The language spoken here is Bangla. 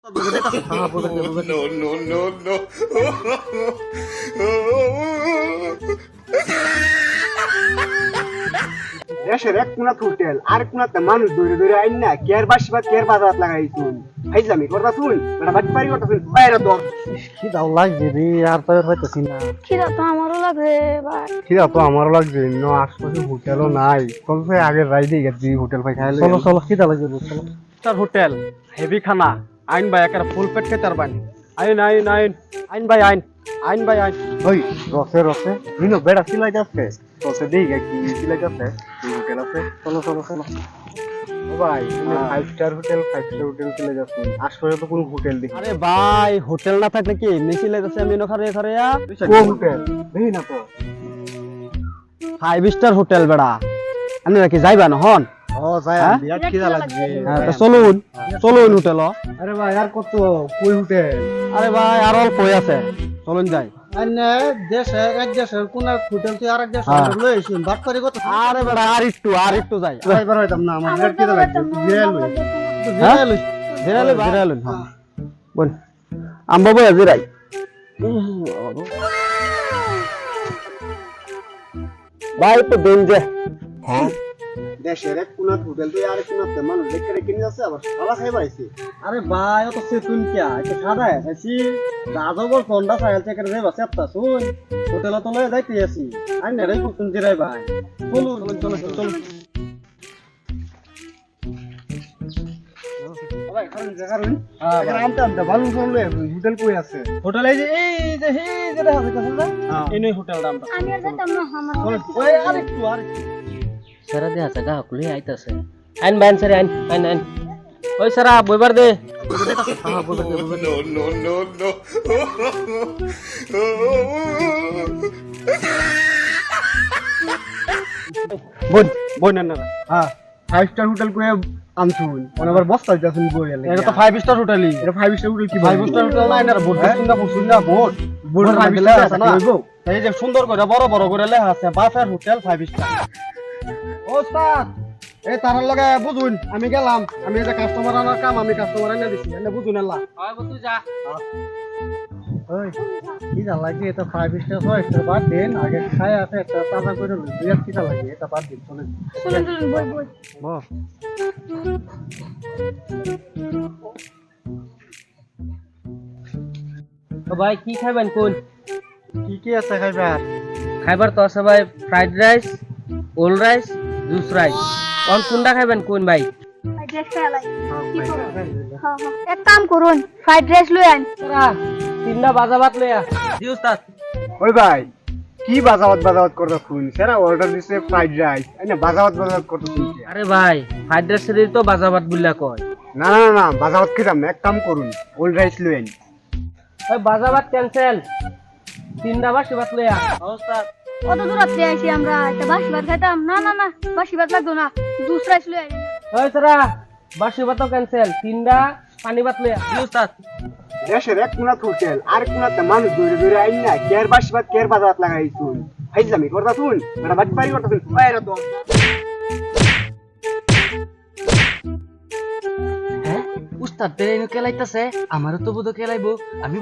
দেশের এক কোনা হোটেল আর কোনাতে মানুষ দৌড়ে দৌড়ে আইন না কেয়ার বাসিবাদ কেয়ার বাজার লাগাই তুই হাইজামি করতা তুই এটা বাট পারি করতা তুই বাইরে দর খিদাও লাগছে রে আর তো হইতাছি না। খিদা তো আমারও লাগছে ভাই। খিদা তো আমারও লাগছে ন আশপাশে হোটেলও নাই তবে আগে রাই দিয়ে গেছি হোটেল পাই খাইলে চলো চলো খিদা লাগছে চলো। স্টার হোটেল হেভি খানা আইন ভাই একেবারে ফুল পেট খেতে পারবেন আইন আইন আইন আইন ভাই আইন আইন ভাই আইন ওই রসে রসে নিনো বেড়া সিলাই যাচ্ছে রসে দেই কি সিলাই যাচ্ছে হোটেল আছে চলো চলো চলো ও ভাই তুমি 5 স্টার হোটেল চলে যাচ্ছেন আশপাশে তো কোনো হোটেল দেখি আরে ভাই হোটেল না থাকলে কি মিছিল যাচ্ছে আমি নখারে খারেয়া কোন হোটেল দেখি না তো 5 স্টার হোটেল বেড়া আমি নাকি যাইবা না হন ও যাই বিরাট খিদা লাগছে চলুন চলুন হোটেল। আরে ভাই আর কত কই হোটেল আরে ভাই আর অল্প আছে চলুন যাই। আরে দেশে এক দেশের কোন হোটেল তুই আরেক দেশে লই আইছিস বাট করে কত আরে বেড়া আর একটু যাই এবার হইতাম না আমার বিরাট খিদা লাগছে জিরালুন হ্যাঁ বল আম্বা বই জিরাই ভাই তো দিন যে হ্যাঁ দেশের এক কোন হোটেল তুই আরেক কোনাতে মানুষ দেখে রেখে নিয়ে যাচ্ছে আবার খাওয়া খাইবা আইছে আরে ভাই অত সেতুন কিয়া এটা সাদা আছি রাজবর ফন্ডা সাইল থেকে রে বাসেতা শুন হোটেল তো লয়ে যাইতে আছি আই না রে কুতুন জিরাই ভাই চলুন চলো চলো ভাই খান জায়গা রইন আগে আমটা ভালো চললে হোটেল কই আছে হোটেল এই যে দেখা যাচ্ছে না এই হোটেল দামটা আমি আর যাইতাম না আমার ওই আরেকটু সারা দে আছে গা কুলি আইতাছে আইন বাইন সারে আইন ওই সারা বইবার দে বোন বোন না হ্যাঁ 5 স্টার হোটেল কই আমছুন অনেকবার বস্তা যাচ্ছেন বই গেলে এটা তো 5 স্টার হোটেলই এটা 5 স্টার হোটেল কি 5 স্টার হোটেল না এটা ভোট সুন্দর ভোট বোর্ড 5 লেখা স্টার আছে আছে না না এই যে সুন্দর করে বড় করে লেখা আছে বাফের হোটেল 5 স্টার। ওস্তাদ এই তারার লগে বুঝুন আমি গেলাম আমি যে কাস্টমার আনার কাম আমি কাস্টমার এনে দিছি এনে বুঝুন আল্লাহ হয় বতু যা ওই কি যা লাগে এটা 5 স্টার 6 স্টার বাদ দেন আগে খায় আছে একটা তাজা করে লই দুই কি যা লাগে এটা বাদ দিন চলে চলুন বই বাহ তো ভাই কি খাবেন কোন কি আছে খাইবার খাইবার তো আছে ভাই ফ্রাইড রাইস ওল রাইস জুস রাইস কোন কোনটা খাবেন কোন ভাই ফ্রাইড রাইস খালাই কি করুন হ্যাঁ এক কাম করুন ফ্রাইড রাইস লই আন তোরা তিনটা বাজা ভাত লইয়া দি উস্তাদ ওই ভাই কি বাজাওয়াত করতে শুন সেরা অর্ডার দিছে ফ্রাইড রাইস এনে বাজাওয়াত করতে শুনছি আরে ভাই ফ্রাইড রাইস এর তো বাজা ভাত বুল্লা কয় না না না বাজাওয়াত কিরাম এক কাম করুন ওল্ড রাইস লই আইন ওই বাজা ভাত ক্যান্সেল তিনটা বাসি ভাত লইয়া উস্তাদ কত দূর আসতে আইছি আমরা এটা বাসি ভাত খাইতাম না না না বাসি ভাত লাগতো না জুস রাইস লই আন ওই সারা বাসি ভাত ক্যান্সেল তিনটা পানি ভাত লইয়া দি উস্তাদ দেশের এক কোনা হোটেল আর কোনাতে মানুষ দৌড়ে দৌড়ে আইন না কেয়ার বাসিবাদ কেয়ার বাজাওয়াত লাগাই তুই হাইজামি করতা তুই এটা বাট পারি করতা তুই বাইরে দর উস্তাদ তেরে কেলাইতাছে আমারও তো বুধ কেলাইবো আমি